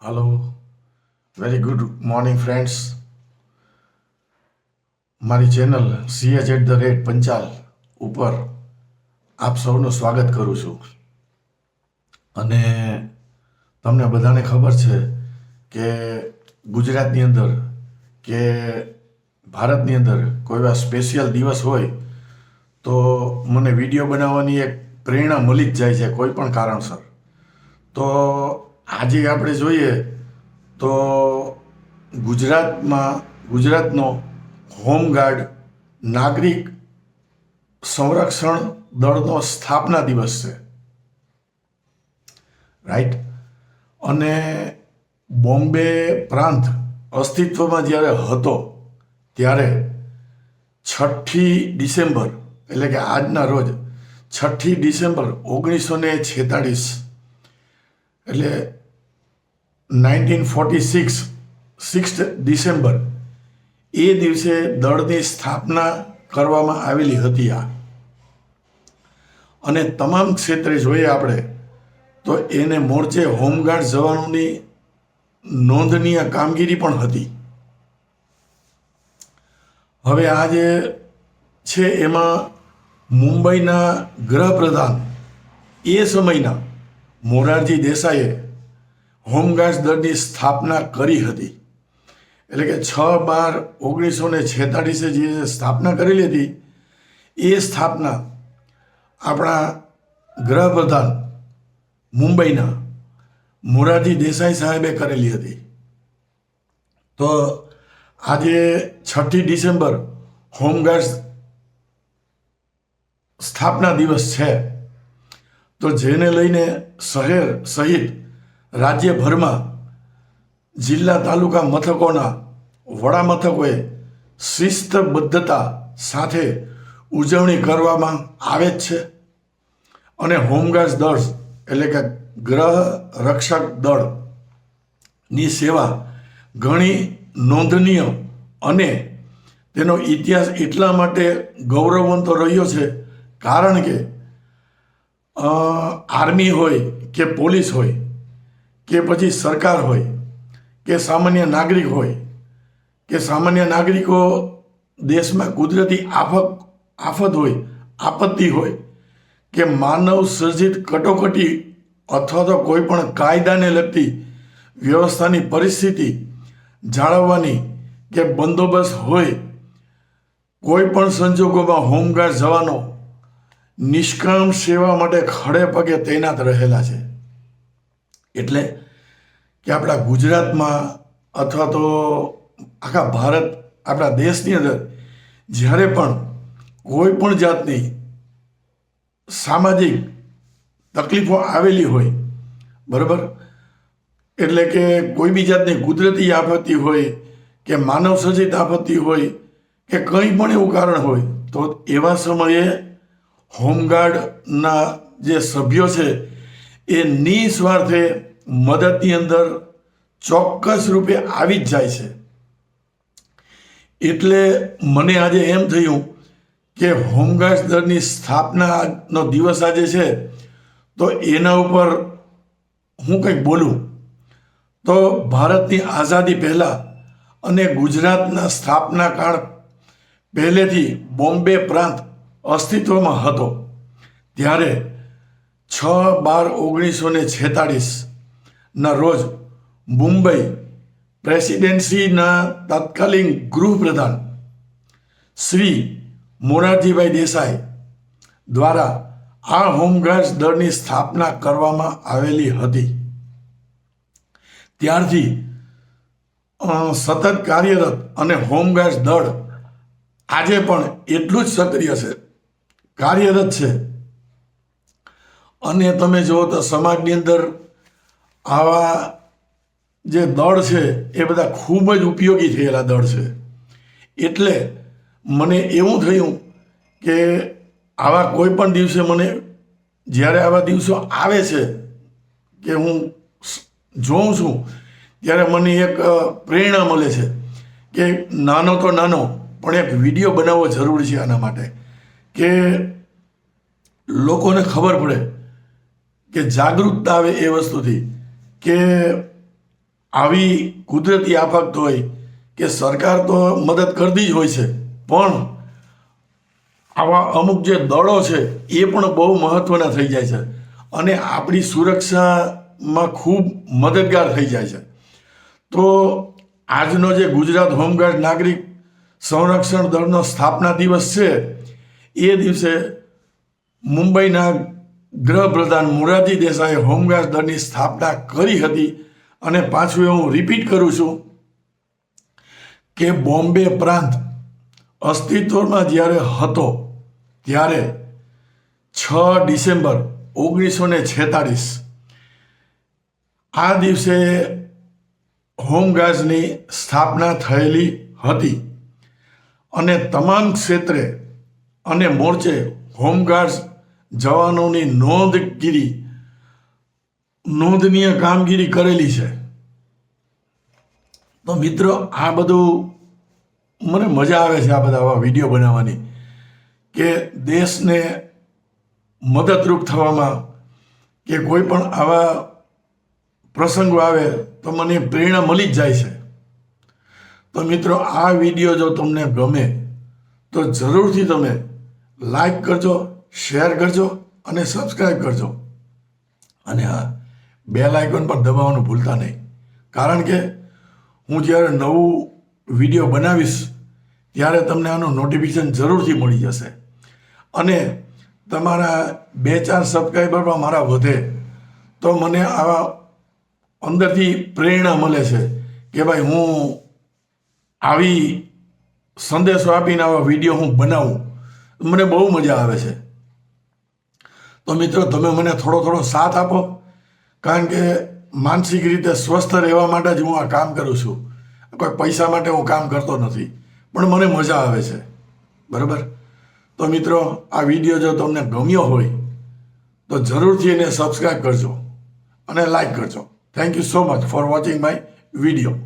Hello very good morning friends મારી channel CH@પંચાલ ઉપર આપ સૌનું સ્વાગત કરું છું અને તમને બધાને ખબર છે કે ગુજરાતની અંદર કે ભારતની અંદર કોઈ એવા સ્પેશિયલ દિવસ હોય તો મને વિડીયો બનાવવાની એક પ્રેરણા મળી જ જાય છે કોઈ પણ કારણસર. તો આજે આપણે જોઈએ તો ગુજરાતનો હોમગાર્ડ નાગરિક સંરક્ષણ દળનો સ્થાપના દિવસ છે, રાઈટ. અને બોમ્બે પ્રાંત અસ્તિત્વમાં જ્યારે હતો ત્યારે 6ઠી ડિસેમ્બર એટલે કે આજના રોજ 6ઠી ડિસેમ્બર 1946 એટલે 1946 6 ડિસેમ્બર એ દિવસે દળની સ્થાપના કરવામાં આવેલી હતી. અને તમામ ક્ષેત્રે જોઈએ આપણે તો એને મોરચે હોમગાર્ડ જવાનોની નોંધનીય કામગીરી પણ હતી. હવે આ જે છે એમાં મુંબઈના ગૃહપ્રધાન એ સમયના મોરારજી દેસાઈએ હોમગાર્ડ દળની સ્થાપના કરી હતી. એટલે કે 6/12/1946 જે સ્થાપના કરેલી હતી એ સ્થાપના આપણા ગૃહપ્રધાન મુંબઈના મોરારજી દેસાઈ સાહેબે કરેલી હતી. તો આજે 6ઠી ડિસેમ્બર હોમગાર્ડ સ્થાપના દિવસ છે. તો જેને લઈને શહેર સહિત રાજ્યભરમાં જિલ્લા તાલુકા મથકોના વડા મથકોએ શિસ્તબદ્ધતા સાથે ઉજવણી કરવામાં આવે જ છે. અને હોમગાર્ડ દળ એટલે કે ગૃહ રક્ષક દળની સેવા ઘણી નોંધનીય અને તેનો ઇતિહાસ એટલા માટે ગૌરવવંતો રહ્યો છે કારણ કે આર્મી હોય કે પોલીસ હોય કે પછી સરકાર હોય કે સામાન્ય નાગરિક હોય કે સામાન્ય નાગરિકો દેશમાં કુદરતી આફત હોય, આપત્તિ હોય કે માનવ સર્જિત કટોકટી અથવા તો કોઈ પણ કાયદાને લગતી વ્યવસ્થાની પરિસ્થિતિ જાળવવાની કે બંદોબસ્ત હોય, કોઈ પણ સંજોગોમાં હોમગાર્ડ જવાનો નિષ્કામ સેવા માટે ખડે પગે તૈનાત રહેલા છે. એટલે કે આપણા ગુજરાતમાં અથવા તો આખા ભારત આપણા દેશની અંદર જ્યારે પણ કોઈ પણ જાતની સામાજિક તકલીફો આવેલી હોય, બરાબર, એટલે કે કોઈ બી જાતની કુદરતી આપત્તિ હોય કે માનવ સર્જિત આપત્તિ હોય કે કંઈ પણ એવું કારણ હોય તો એવા સમયે હોમગાર્ડના જે સભ્યો છે એ નિસ્વાર્થે મદદની અંદર ચોક્કસ રૂપે આવી જ જાય છે. એટલે મને આજે એમ થયું કે હોમગાર્ડ દળની સ્થાપનાનો દિવસ આજે છે તો એના ઉપર હું કંઈક બોલું. તો ભારતની આઝાદી પહેલાં અને ગુજરાતના સ્થાપના કાળ પહેલેથી બોમ્બે પ્રાંત અસ્તિત્વમાં હતો ત્યારે 6/12/1946 ના રોજ મુંબઈ પ્રેસિડેન્સીના તત્કાલીન ગૃહપ્રધાન શ્રી મોરારજીભાઈ દેસાઈ દ્વારા આ હોમગાર્ડ દળની સ્થાપના કરવામાં આવેલી હતી. ત્યારથી સતત કાર્યરત અને હોમગાર્ડ દળ આજે પણ એટલું જ સક્રિય છે, કાર્યરત છે. અને તમે જુઓ તો સમાજની અંદર આવા જે દળ છે એ બધા ખૂબ જ ઉપયોગી થયેલા દળ છે. એટલે મને એવું થયું કે આવા કોઈ પણ દિવસે મને જ્યારે આવા દિવસો આવે છે કે હું જોઉં છું ત્યારે મને એક પ્રેરણા મળે છે કે નાનો તો નાનો પણ એક વિડીયો બનાવવો જરૂરી છે આના માટે કે લોકોને ખબર પડે કે જાગૃતતા આવે એ વસ્તુથી કે આવી કુદરતી આફત હોય કે સરકાર તો મદદ કરતી જ હોય છે, પણ આવા અમુક જે દળો છે એ પણ બહુ મહત્ત્વના થઈ જાય છે અને આપણી સુરક્ષામાં ખૂબ મદદગાર થઈ જાય છે. તો આજનો જે ગુજરાત હોમગાર્ડ નાગરિક સંરક્ષણ દળનો સ્થાપના દિવસ છે, એ દિવસે મુંબઈના ગૃહપ્રધાન મોરારજી દેસાઈએ હોમગાર્ડ દળની સ્થાપના કરી હતી. અને પાછું હું રિપીટ કરું છું કે બોમ્બે પ્રાંત અસ્તિત્વમાં જ્યારે હતો ત્યારે 6 ડિસેમ્બર 1946 આ દિવસે હોમગાર્ડ્સની સ્થાપના થયેલી હતી અને તમામ ક્ષેત્રે અને મોરચે હોમગાર્ડ્સ જવાનોની નોંધનીય કામગીરી કરેલી છે. તો મિત્રો, આ બધું મને મજા આવે છે, આ બધા આવા વિડીયો બનાવવાની, કે દેશને મદદરૂપ થવામાં કે કોઈ પણ આવા પ્રસંગો આવે તો મને પ્રેરણા મળી જ જાય છે. તો મિત્રો, આ વિડીયો જો તમને ગમે તો જરૂરથી તમે લાઈક કરજો, શેર કરજો અને સબસ્ક્રાઈબ કરજો. અને હા, બેલ આઇકોન પણ દબાવવાનું ભૂલતા નહીં, કારણ કે હું જ્યારે નવું વિડીયો બનાવીશ ત્યારે તમને આનું નોટિફિકેશન જરૂરથી મળી જશે. અને તમારા 2-4 સબસ્ક્રાઈબર પણ મારા વધે તો મને આવા અંદરથી પ્રેરણા મળે છે કે ભાઈ હું આવી સંદેશો આપીને આવા વિડીયો હું બનાવું, મને બહુ મજા આવે છે. તો મિત્રો, તમે મને થોડો સાથ આપો, કારણ કે માનસિક રીતે સ્વસ્થ રહેવા માટે જ હું આ કામ કરું છું. કોઈ પૈસા માટે હું કામ કરતો નથી, પણ મને મજા આવે છે. બરાબર? તો મિત્રો, આ વિડીયો જો તમને ગમ્યો હોય તો જરૂરથી એને સબસ્ક્રાઈબ કરજો અને લાઈક કરજો. Thank you so much for watching my video.